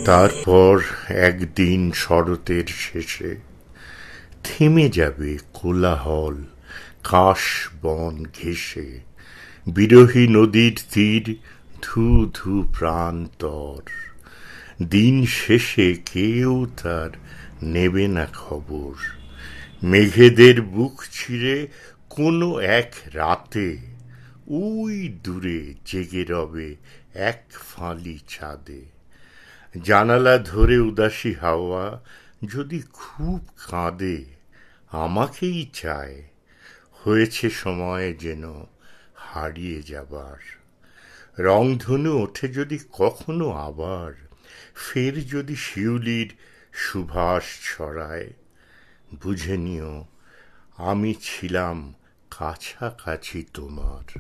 তারপর একদিন শরতের শেষে থেমে যাবে কোলাহল, কাশ বন ঘেঁষে, বিরহী নদীর তীর ধু ধু প্রান্তর। দিন শেষে কেউ তার নেবে না খবর। মেঘেদের বুক চিরে কোনো এক রাতে ওই দূরে জেগে রবে এক ফালি চাঁদে। জানালা ধরে উদাসী হাওয়া যদি খুব কাঁদে, আমাকেই চায়, হয়েছে সময় যেন হারিয়ে যাবার। রংধনু ওঠে যদি কখনো আবার, ফের যদি শিউলির সুভাষ ছড়ায়, বুঝে নিও আমি ছিলাম কাছাকাছি তোমার।